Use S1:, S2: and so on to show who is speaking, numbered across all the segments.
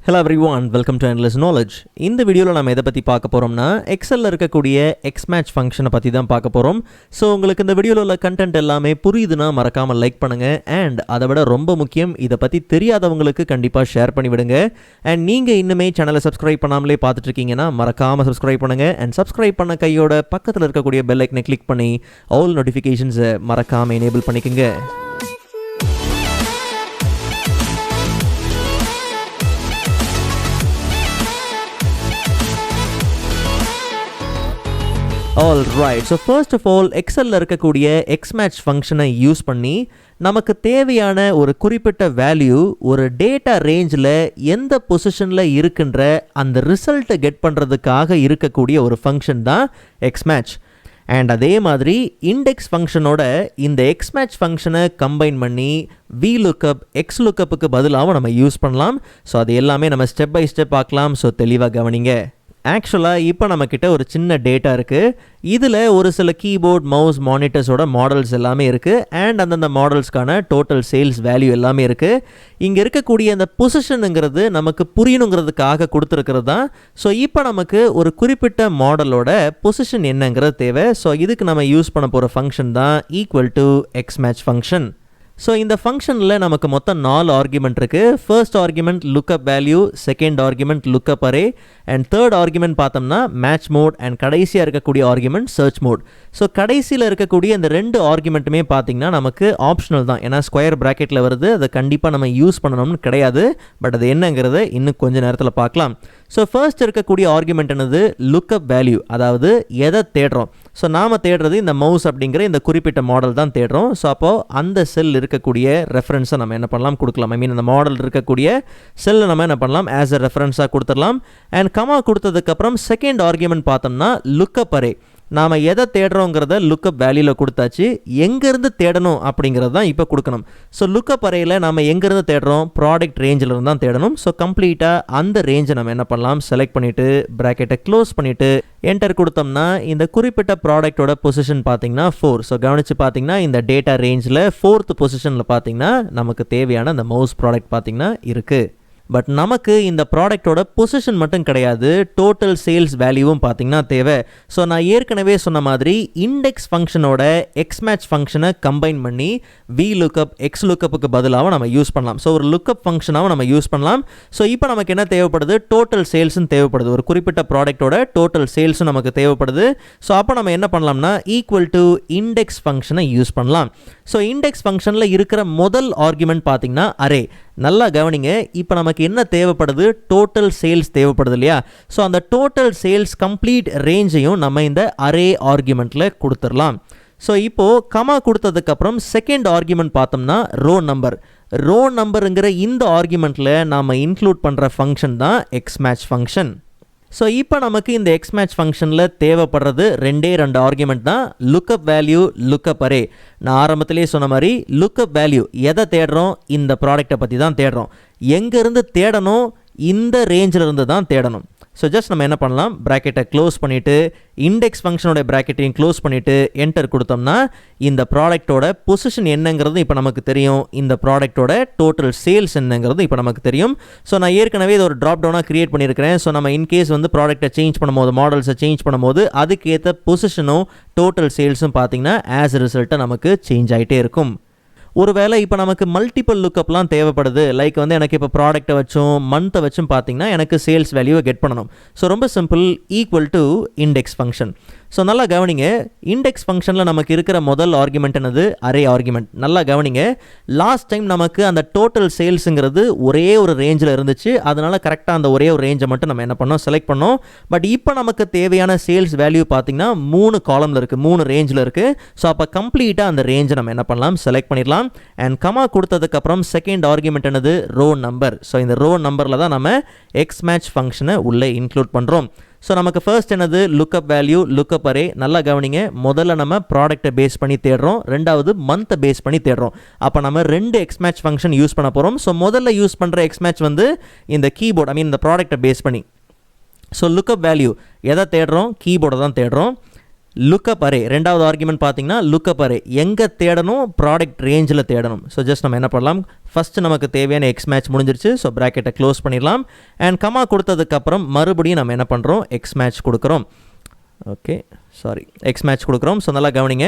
S1: Hello everyone, welcome to Endless Knowledge. இந்த வீடியோவில் நம்ம எதை பற்றி பார்க்க போகிறோம்னா எக்ஸலில் இருக்கக்கூடிய Xmatch ஃபங்க்ஷனை பற்றி தான் பார்க்க போகிறோம். ஸோ உங்களுக்கு இந்த வீடியோவில் உள்ள கண்டென்ட் எல்லாமே புரியுதுன்னா மறக்காமல் லைக் பண்ணுங்கள். அண்ட் அதை விட ரொம்ப முக்கியம், இதை பற்றி தெரியாதவங்களுக்கு கண்டிப்பாக ஷேர் பண்ணி விடுங்க. அண்ட் நீங்கள் இன்னுமே சேனலை சப்ஸ்கிரைப் பண்ணாமலே பார்த்துட்டு இருக்கீங்கன்னா மறக்காமல் சப்ஸ்கிரைப் பண்ணுங்கள். அண்ட் சப்ஸ்கிரைப் பண்ண கையோட பக்கத்தில் இருக்கக்கூடிய பெல் ஐக்கனை கிளிக் பண்ணி ஆல் நோட்டிஃபிகேஷன்ஸை மறக்காமல் எனேபிள் பண்ணிக்கோங்க. Alright, so first of all, எக்ஸலில் இருக்கக்கூடிய Xmatch ஃபங்க்ஷனை யூஸ் பண்ணி நமக்கு தேவையான ஒரு குறிப்பிட்ட வேல்யூ ஒரு டேட்டா ரேஞ்சில் எந்த பொசிஷனில் இருக்கின்ற அந்த ரிசல்ட்டை கெட் பண்ணுறதுக்காக இருக்கக்கூடிய ஒரு ஃபங்க்ஷன் தான் Xmatch. அண்ட் அதே மாதிரி இண்டெக்ஸ் ஃபங்க்ஷனோட இந்த Xmatch ஃபங்க்ஷனை கம்பைன் பண்ணி VLOOKUP, XLOOKUPக்கு பதிலாகவும் நம்ம யூஸ் பண்ணலாம். ஸோ அது எல்லாமே நம்ம ஸ்டெப் பை ஸ்டெப் பார்க்கலாம். ஸோ தெளிவாக கவனிங்க. ஆக்சுவலாக இப்போ நம்மக்கிட்ட ஒரு சின்ன டேட்டா இருக்குது. இதில் ஒரு சில கீபோர்ட், மவுஸ், மானிட்டர்ஸோட மாடல்ஸ் எல்லாமே இருக்குது. அண்ட் அந்தந்த மாடல்ஸ்க்கான டோட்டல் சேல்ஸ் வேல்யூ எல்லாமே இருக்குது. இங்கே இருக்கக்கூடிய அந்த பொசிஷனுங்கிறது நமக்கு புரியணுங்கிறதுக்காக கொடுத்துருக்கிறது தான். ஸோ இப்போ நமக்கு ஒரு குறிப்பிட்ட மாடலோட பொசிஷன் என்னங்கிறது தேவை. ஸோ இதுக்கு நம்ம யூஸ் பண்ண போகிற ஃபங்க்ஷன் தான் =Xmatch ஃபங்க்ஷன். ஸோ இந்த ஃபங்க்ஷனில் நமக்கு மொத்தம் 4 ஆர்குமெண்ட் இருக்குது. First argument lookup value, second argument lookup array, and third argument பார்த்தோம்னா மேட்ச் மோட், அண்ட் கடைசியாக இருக்கக்கூடிய ஆர்குமெண்ட் சர்ச் மோட். ஸோ கடைசியில் இருக்கக்கூடிய இந்த 2 ஆர்குமெண்ட்டுமே பார்த்திங்கன்னா நமக்கு ஆப்ஷனல் தான். ஏன்னா ஸ்கொயர் ப்ராக்கெட்டில் வருது, அதை கண்டிப்பாக நம்ம யூஸ் பண்ணணும்னு கிடையாது. பட் அது என்னங்கிறத இன்னும் கொஞ்சம் நேரத்தில் பார்க்கலாம். ஸோ ஃபர்ஸ்ட் இருக்கக்கூடிய ஆர்குமெண்ட் என்னது? லுக்கப் வேல்யூ, அதாவது எதை தேடுறோம். ஸோ நாம் தேடுறது இந்த மவுஸ் அப்படிங்கிற இந்த குறிப்பிட்ட மாடல் தான் தேடுறோம். ஸோ அப்போது அந்த செல் இருக்கக்கூடிய ரெஃபரன்ஸை நம்ம என்ன பண்ணலாம்? கொடுக்கலாம். ஐ மீன் அந்த மாடல் இருக்கக்கூடிய செல்லை நம்ம என்ன பண்ணலாம்? ஆஸ் எ ரெஃபரன்ஸாக கொடுத்துடலாம். அண்ட் கமா கொடுத்ததுக்கப்புறம் செகண்ட் ஆர்குமெண்ட் பார்த்தோம்னா லுக்கப் அரே. நாம் எதை தேடுறோங்கிறத லுக்கப் வேல்யூவில் கொடுத்தாச்சு. எங்கேருந்து தேடணும் அப்படிங்கிறது தான் இப்போ கொடுக்கணும். ஸோ லுக்கப் அரேயில் நாம் எங்கேருந்து தேடுறோம்? ப்ராடக்ட் ரேஞ்சில் இருந்து தான் தேடணும். ஸோ கம்ப்ளீட்டாக அந்த ரேஞ்சை நம்ம என்ன பண்ணலாம்? செலக்ட் பண்ணிவிட்டு ப்ராக்கெட்டை க்ளோஸ் பண்ணிவிட்டு என்டர் கொடுத்தோம்னா இந்த குறிப்பிட்ட ப்ராடக்டோட பொசிஷன் பார்த்தீங்கன்னா 4. ஸோ கவனித்து பார்த்தீங்கன்னா இந்த டேட்டா ரேஞ்சில் 4th பொசிஷனில் பார்த்தீங்கன்னா நமக்கு தேவையான அந்த மவுஸ் ப்ராடக்ட் பார்த்தீங்கன்னா இருக்குது. பட் நமக்கு இந்த ப்ராடக்டோட பொசிஷன் மட்டும் கிடையாது, டோட்டல் சேல்ஸ் வேல்யூவும் பார்த்திங்கன்னா தேவை. ஸோ நான் ஏற்கனவே சொன்ன மாதிரி இண்டெக்ஸ் ஃபங்க்ஷனோட Xmatch ஃபங்க்ஷனை கம்பைன் பண்ணி VLOOKUP, XLOOKUPக்கு பதிலாகவும் நம்ம யூஸ் பண்ணலாம். ஸோ ஒரு லுக்கப் ஃபங்க்ஷனாகவும் நம்ம யூஸ் பண்ணலாம். ஸோ இப்போ நமக்கு என்ன தேவைப்படுது? டோட்டல் சேல்ஸும் தேவைப்படுது. ஒரு குறிப்பிட்ட ப்ராடக்டோட டோட்டல் சேல்ஸும் நமக்கு தேவைப்படுது. ஸோ அப்போ நம்ம என்ன பண்ணலாம்னா இண்டெக்ஸ் ஃபங்க்ஷனை யூஸ் பண்ணலாம். ஸோ இண்டெக்ஸ் ஃபங்க்ஷனில் இருக்கிற முதல் ஆர்குமெண்ட் பார்த்திங்கன்னா அரே. நல்லா கவனிங்க. இப்போ நமக்கு என்ன தேவைப்படுது? டோட்டல் சேல்ஸ் தேவைப்படுது இல்லையா? ஸோ அந்த டோட்டல் சேல்ஸ் கம்ப்ளீட் ரேஞ்சையும் நம்ம இந்த அரே ஆர்குமெண்ட்டில் கொடுத்துடலாம். ஸோ இப்போது கமா கொடுத்ததுக்கப்புறம் செகண்ட் ஆர்குமெண்ட் பார்த்தோம்னா ரோ நம்பருங்கிற இந்த ஆர்குமெண்ட்டில் நாம் இன்க்ளூட் பண்ணுற ஃபங்க்ஷன் தான் Xmatch ஃபங்க்ஷன். ஸோ இப்போ நமக்கு இந்த Xmatch ஃபங்க்ஷனில் தேவைப்படுறது 2 ஆர்குமெண்ட் தான். Lookup value, lookup array. நான் ஆரம்பத்திலே சொன்ன மாதிரி லுக்கப் வேல்யூ எதை தேடுறோம்? இந்த ப்ராடக்டை பற்றி தான் தேடுறோம். எங்கேருந்து தேடணும்? இந்த ரேஞ்சில் இருந்து தான் தேடணும். ஸோ ஜஸ்ட் நம்ம என்ன பண்ணலாம்? ப்ராக்கெட்டை க்ளோஸ் பண்ணிவிட்டு இண்டெக்ஸ் ஃபங்க்ஷனோட ப்ராக்கெட்டையும் க்ளோஸ் பண்ணிவிட்டு என்டர் கொடுத்தோம்னா இந்த ப்ராடக்டோட பொசிஷன் என்னங்கிறது இப்போ நமக்கு தெரியும். இந்த ப்ராடக்டோட டோட்டல் சேல்ஸ் என்னங்கிறது இப்போ நமக்கு தெரியும். ஸோ நான் ஏற்கனவே இது ஒரு ட்ராப் டவுனாக க்ரியேட் பண்ணியிருக்கிறேன். ஸோ நம்ம இன்கேஸ் ப்ராடக்ட்டை சேஞ்ச் பண்ணும்போது, மாடல்ஸை சேஞ்ச் பண்ணும்போது அதுக்கேற்ற பொசிஷனும் டோட்டல் சேல்ஸும் பார்த்திங்கன்னா ஆஸ் ரிசல்ட்டாக நமக்கு சேஞ்ச் ஆகிட்டே இருக்கும். ஒருவேளை இப்போ நமக்கு மல்டிபிள் லுக்கப்லாம் தேவைப்படுது. லைக் எனக்கு இப்போ ப்ராடக்ட்டை வச்சும் மந்த்தை வச்சும் பார்த்தீங்கன்னா எனக்கு சேல்ஸ் வேல்யூவை கெட் பண்ணணும். ஸோ ரொம்ப சிம்பிள், இண்டெக்ஸ் ஃபங்க்ஷன். ஸோ நல்லா கவனிங்க. இண்டெக்ஸ் ஃபங்க்ஷனில் நமக்கு இருக்கிற முதல் ஆர்குமெண்ட் என்னது? Array argument. நல்லா கவனிங்க. லாஸ்ட் டைம் நமக்கு அந்த டோட்டல் சேல்ஸுங்கிறது ஒரே ஒரு ரேஞ்சில் இருந்துச்சு. அதனால் கரெக்டாக அந்த ஒரே ஒரு ரேஞ்சை மட்டும் நம்ம என்ன பண்ணோம்? செலக்ட் பண்ணோம். பட் இப்போ நமக்கு தேவையான சேல்ஸ் வேல்யூ பார்த்திங்கன்னா 3 காலமில் இருக்குது, 3 ரேஞ்சில் இருக்குது. ஸோ அப்போ கம்ப்ளீட்டாக அந்த ரேஞ்சை நம்ம என்ன பண்ணலாம்? செலக்ட் பண்ணிடலாம். அண்ட் கமா கொடுத்ததுக்கப்புறம் செகண்ட் ஆர்குமெண்ட் என்னது? Row number. ஸோ இந்த ரோ நம்பரில் தான் நம்ம Xmatch ஃபங்க்ஷனை உள்ளே இன்க்ளூட் பண்ணுறோம். ஸோ நமக்கு ஃபர்ஸ்ட் என்னது? Lookup value, lookup array. நல்லா கவனிங்க. முதல்ல நம்ம ப்ராடக்ட்டை பேஸ் பண்ணி தேடுறோம், ரெண்டாவது மந்த்தை பேஸ் பண்ணி தேடுறோம். அப்போ நம்ம 2 Xmatch ஃபங்க்ஷன் யூஸ் பண்ண போகிறோம். ஸோ முதல்ல யூஸ் பண்ணுற Xmatch இந்த கீபோர்ட், ஐ மீன் இந்த ப்ராடக்ட்டை பேஸ் பண்ணி. ஸோ லுக்கப் வேல்யூ எதை தேடுறோம்? கீபோர்டை தான் தேடுறோம். லுக்கப் அரே, ரெண்டாவது ஆர்குமெண்ட் பார்த்தீங்கன்னா லுக்கப் அரே, எங்கே தேடணும், ப்ராடக்ட் ரேஞ்சில் தேடணும். ஸோ ஜஸ்ட் நம்ம என்ன பண்ணலாம், ஃபஸ்ட்டு நமக்கு தேவையான எக்ஸ் மேட்ச் முடிஞ்சிருச்சு. ஸோ ப்ராக்கெட்டை க்ளோஸ் பண்ணிடலாம். அண்ட் கமா கொடுத்ததுக்கப்புறம் மறுபடியும் நம்ம என்ன பண்ணுறோம், எக்ஸ் மேட்ச் கொடுக்குறோம். ஓகே, சாரி, எக்ஸ் மேட்ச் கொடுக்குறோம். ஸோ நல்லா கவனிங்க,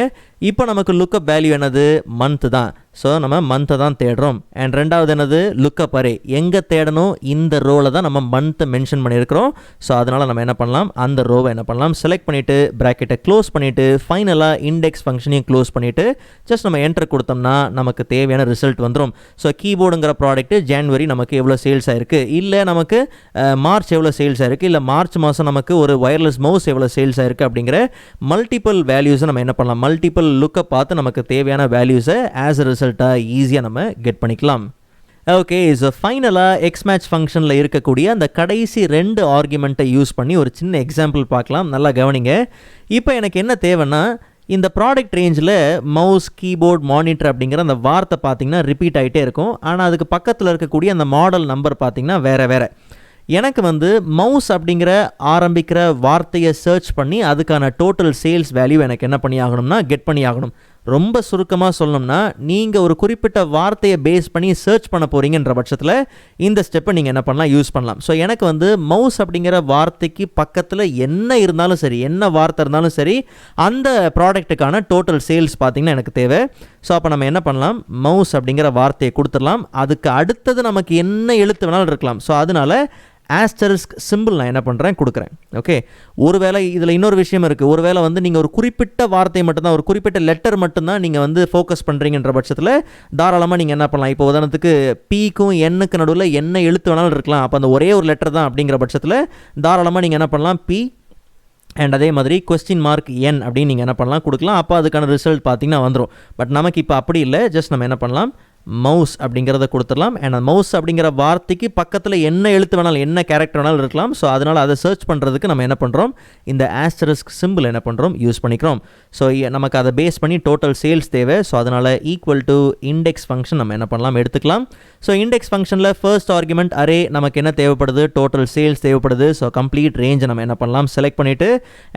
S1: இப்போ நமக்கு லுக்கப் வேல்யூ என்னது, மந்த்து தான். ஸோ நம்ம மந்த்தை தான் தேடுறோம். அண்ட் ரெண்டாவது என்னது, லுக்கப் அரே, எங்கே தேடணும், இந்த ரோவில் தான் நம்ம மந்த்தை மென்ஷன் பண்ணியிருக்கிறோம். ஸோ அதனால் நம்ம என்ன பண்ணலாம், அந்த ரோவை என்ன பண்ணலாம், செலக்ட் பண்ணிவிட்டு ப்ராக்கெட்டை க்ளோஸ் பண்ணிவிட்டு ஃபைனலாக இண்டெக்ஸ் ஃபங்க்ஷனையும் க்ளோஸ் பண்ணிவிட்டு ஜஸ்ட் நம்ம என்டர் கொடுத்தோம்னா நமக்கு தேவையான ரிசல்ட் வந்துடும். ஸோ கீபோர்டுங்கிற ப்ராடக்ட்டு ஜான்வரி நமக்கு எவ்வளோ சேல்ஸ் ஆயிருக்கு, இல்லை நமக்கு மார்ச் எவ்வளோ சேல்ஸ் ஆயிருக்கு, இல்லை மார்ச் மாதம் நமக்கு ஒரு ஒயர்லெஸ் மவுஸ் எவ்வளோ சேல்ஸ் ஆயிருக்கு அப்படிங்கிற மல்டிபிள் வேல்யூஸை நம்ம என்ன பண்ணலாம், மல்டிபிள் லுக்கப் பார்த்து நமக்கு தேவையான வேல்யூஸை ஆஸ் அ ரிசல்ட்டாக ஈஸியாக நம்ம கெட் பண்ணிக்கலாம். ஓகே, ஸோ ஃபைனலாக எக்ஸ்மேட்ச் ஃபங்க்ஷனில் இருக்கக்கூடிய அந்த கடைசி 2 ஆர்குமெண்ட்டை யூஸ் பண்ணி ஒரு சின்ன எக்ஸாம்பிள் பார்க்கலாம். நல்லா கவனிங்க. இப்போ எனக்கு என்ன தேவைன்னா, இந்த ப்ராடக்ட் ரேஞ்சில் மவுஸ், கீபோர்ட், மானிட்டர் அப்படிங்கிற அந்த வார்த்தை பார்த்திங்கன்னா ரிப்பீட் ஆகிட்டே இருக்கும். ஆனால் அதுக்கு பக்கத்தில் இருக்கக்கூடிய அந்த மாடல் நம்பர் பார்த்திங்கன்னா வேறு. எனக்கு வந்து மவுஸ் அப்படிங்கிற ஆரம்பிக்கிற வார்த்தையை சர்ச் பண்ணி அதுக்கான டோட்டல் சேல்ஸ் வேல்யூ எனக்கு என்ன பண்ணி ஆகணும்னா கெட் பண்ணி ஆகணும். ரொம்ப சுருக்கமாக சொல்லணும்னா, நீங்கள் ஒரு குறிப்பிட்ட வார்த்தையை பேஸ் பண்ணி சர்ச் பண்ண போகிறீங்கன்ற பட்சத்தில் இந்த ஸ்டெப்பை நீங்கள் என்ன பண்ணலாம், யூஸ் பண்ணலாம். ஸோ எனக்கு வந்து மவுஸ் அப்படிங்கிற வார்த்தைக்கு பக்கத்தில் என்ன இருந்தாலும் சரி, என்ன வார்த்தை இருந்தாலும் சரி, அந்த ப்ராடக்ட்டுக்கான டோட்டல் சேல்ஸ் பார்த்திங்கன்னா எனக்கு தேவை. ஸோ அப்போ நம்ம என்ன பண்ணலாம், மவுஸ் அப்படிங்கிற வார்த்தையை கொடுத்துடலாம். அதுக்கு அடுத்தது நமக்கு என்ன எழுத்து வேணாலும் இருக்கலாம். ஸோ அதனால் ஆஸ்டரிஸ்க் சிம்பிள் நான் என்ன பண்ணுறேன், கொடுக்குறேன். ஓகே, ஒருவேளை இதில் இன்னொரு விஷயம் இருக்குது. ஒருவேளை வந்து நீங்கள் ஒரு குறிப்பிட்ட வார்த்தை மட்டும்தான், ஒரு குறிப்பிட்ட லெட்டர் மட்டும்தான் நீங்கள் வந்து ஃபோக்கஸ் பண்ணுறீங்கன்ற பட்சத்தில் தாராளமாக நீங்கள் என்ன பண்ணலாம். இப்போ உதாரணத்துக்கு பிக்கும் எண்ணுக்கு நடுவில் என்ன எழுத்து வேணாலும் இருக்கலாம். அப்போ அந்த ஒரே ஒரு லெட்டர் தான் அப்படிங்கிற பட்சத்தில் தாராளமாக நீங்கள் என்ன பண்ணலாம், பி அண்ட் அதே மாதிரி கொஸ்டின் மார்க் என் அப்படின்னு நீங்கள் என்ன பண்ணலாம், கொடுக்கலாம். அப்போ அதுக்கான ரிசல்ட் பார்த்திங்கன்னா வந்துடும். பட் நமக்கு இப்போ அப்படி இல்லை. ஜஸ்ட் நம்ம என்ன பண்ணலாம், மவுஸ் அப்படிங்கிறத கொடுத்துடலாம். அண்ட் அந்த மவுஸ் அப்படிங்கிற வார்த்தைக்கு பக்கத்தில் என்ன எழுத்து வேணாலும், என்ன கேரக்டர் வேணாலும் இருக்கலாம். ஸோ அதனால் அதை சர்ச் பண்ணுறதுக்கு நம்ம என்ன பண்ணுறோம், இந்த ஆஸ்டரிஸ்க் சிம்பிள் என்ன பண்ணுறோம், யூஸ் பண்ணிக்கிறோம். ஸோ நமக்கு அதை பேஸ் பண்ணி டோட்டல் சேல்ஸ் தேவை. ஸோ அதனால் ஈக்குவல் டு இண்டெக்ஸ் ஃபங்க்ஷன் நம்ம என்ன பண்ணலாம், எடுத்துக்கலாம். ஸோ இண்டெக்ஸ் ஃபங்க்ஷனில் ஃபர்ஸ்ட் ஆர்குமெண்ட் அரே நமக்கு என்ன தேவைப்படுது, டோட்டல் சேல்ஸ் தேவைப்படுது. ஸோ கம்ப்ளீட் ரேஞ்சை நம்ம என்ன பண்ணலாம், செலக்ட் பண்ணிவிட்டு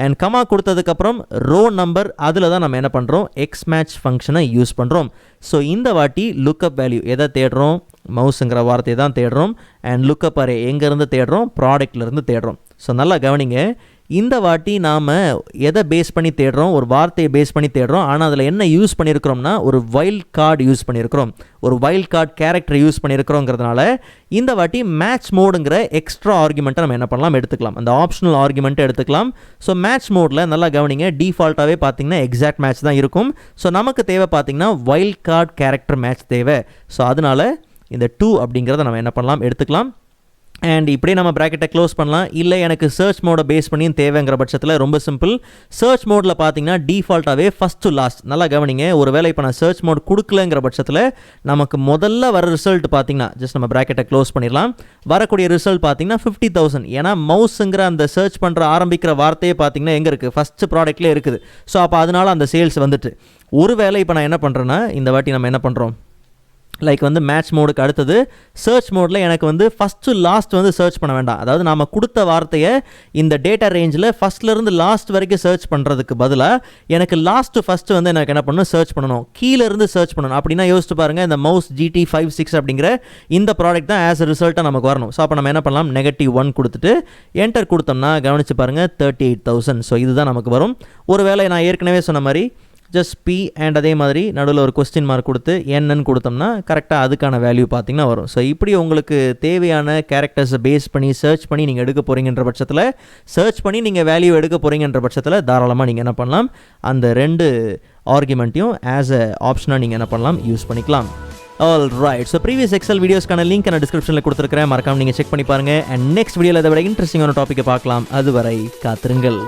S1: அண்ட் கமா கொடுத்ததுக்கப்புறம் ரோ நம்பர், அதில் தான் நம்ம என்ன பண்ணுறோம், எக்ஸ்மேட்ச் ஃபங்க்ஷனை யூஸ் பண்ணுறோம். ஸோ இந்த வாட்டி லுக்கப் வேல்யூ எதை தேடுறோம், மவுஸுங்கிற வார்த்தையை தான் தேடுறோம். அண்ட் லுக்கப் அரே எங்கேருந்து தேடுறோம், ப்ராடக்ட்லேருந்து தேடுறோம். ஸோ நல்லா கவனிங்க, இந்த வாட்டி நாம் எதை பேஸ் பண்ணி தேடுறோம், ஒரு வார்த்தையை பேஸ் பண்ணி தேடுறோம். ஆனால் அதில் என்ன யூஸ் பண்ணியிருக்கிறோம்னா, ஒரு வைல்ட் கார்டு யூஸ் பண்ணியிருக்கிறோம், ஒரு வைல்ட் கார்டு கேரக்டர் யூஸ் பண்ணியிருக்கிறோங்கிறதுனால இந்த வாட்டி மேட்ச் மோடுங்கிற எக்ஸ்ட்ரா ஆர்குமெண்ட்டை நம்ம என்ன பண்ணலாம், எடுத்துக்கலாம். அந்த ஆப்ஷனல் ஆர்குமெண்ட்டை எடுத்துக்கலாம். ஸோ மேட்ச் மோடில் நல்லா கவனிங்க, டிஃபால்ட்டாகவே பார்த்தீங்கன்னா எக்ஸாக்ட் மேட்ச் தான் இருக்கும். ஸோ நமக்கு தேவை பார்த்தீங்கன்னா வைல்ட் கார்டு கேரக்டர் மேட்ச் தேவை. ஸோ அதனால் இந்த 2 அப்படிங்கிறத நம்ம என்ன பண்ணலாம், எடுத்துக்கலாம். அண்ட் இப்படியே நம்ம ப்ராக்கெட்டை க்ளோஸ் பண்ணலாம். இல்லை எனக்கு சர்ச் மோடை பேஸ் பண்ணி தேவைங்கிற பட்சத்தில் ரொம்ப சிம்பிள். சர்ச் மோடில் பார்த்தீங்கன்னா டிஃபால்ட்டாகவே ஃபஸ்ட் டு லாஸ்ட். நல்லா கவனிங்க, ஒரு வேளை இப்போ நான் சர்ச் மோட் கொடுக்கலங்கிற பட்சத்தில் நமக்கு முதல்ல வர ரிசல்ட் பார்த்தீங்கன்னா ஜஸ்ட் நம்ம ப்ராக்கெட்டை க்ளோஸ் பண்ணிடலாம். வரக்கூடிய ரிசல்ட் பார்த்தீங்கன்னா 50,000. ஏன்னா மவுஸுங்கிற அந்த சர்ச் பண்ணுற ஆரம்பிக்கிற வார்த்தையே பார்த்தீங்கன்னா எங்கே இருக்குது, ஃபஸ்ட்டு ப்ராடக்ட்லேயே இருக்குது. ஸோ அப்போ அதனால் அந்த சேல்ஸ் வந்துட்டு. ஒரு வேளை இப்போ நான் என்ன பண்ணுறேன்னா, இந்த வாட்டி நம்ம என்ன பண்ணுறோம், லைக் வந்து மேட்ச் மோடுக்கு அடுத்தது சர்ச் மோடில் எனக்கு வந்து ஃபஸ்ட்டு லாஸ்ட் வந்து சர்ச் பண்ண வேண்டாம். அதாவது நாம் கொடுத்த வார்த்தையை இந்த டேட்டா ரேஞ்சில் ஃபஸ்ட்லேருந்து லாஸ்ட் வரைக்கும் சர்ச் பண்ணுறதுக்கு பதிலாக எனக்கு லாஸ்ட்டு ஃபஸ்ட்டு வந்து எனக்கு என்ன பண்ணணும், சர்ச் பண்ணணும், கீழேருந்து சர்ச் பண்ணணும். அப்படின்னா யோசிச்சு பாருங்கள், இந்த மவுஸ் GT56 அப்படிங்கிற இந்த ப்ராடக்ட் தான் ஆஸ் அ ரிசல்ட்டாக நமக்கு வரணும். ஸோ அப்போ நம்ம என்ன பண்ணலாம், -1 கொடுத்துட்டு என்டர் கொடுத்தோம்னா கவனிச்சு பாருங்கள் 38,000. ஸோ இதுதான் நமக்கு வரும். ஒருவேளை நான் ஏற்கனவே சொன்ன மாதிரி ஜஸ்ட் பி அண்ட் அதே மாதிரி நடுவில் ஒரு கொஸ்டின் மார்க் கொடுத்து என்னன்னு கொடுத்தோம்னா கரெக்டாக அதுக்கான வேல்யூ பார்த்திங்கன்னா வரும். ஸோ இப்படி உங்களுக்கு தேவையான கேரக்டர்ஸை பேஸ் பண்ணி சர்ச் பண்ணி நீங்கள் எடுக்க போகிறீங்கன்ற பட்சத்தில், சர்ச் பண்ணி நீங்கள் வேல்யூ எடுக்க போகிறீங்கன்ற பட்சத்தில் தாராளமாக நீங்கள் என்ன பண்ணலாம், அந்த 2 ஆர்குமெண்ட்டையும் ஆஸ் அ ஆப்ஷனாக நீங்கள் என்ன பண்ணலாம், யூஸ் பண்ணிக்கலாம். All right. So previous Excel வீடியோஸ்க்கான லிங்க் நான் டிஸ்கிரிப்ஷனில் கொடுத்துருக்கிறேன், மறக்காமல் நீங்கள் செக் பண்ணி பாருங்கள். அண்ட் நெக்ஸ்ட் வீடியோவில் அதை விட இன்ட்ரெஸ்டிங்கான டாப்பிக்கை பார்க்கலாம். அதுவரை காத்திருங்கள்.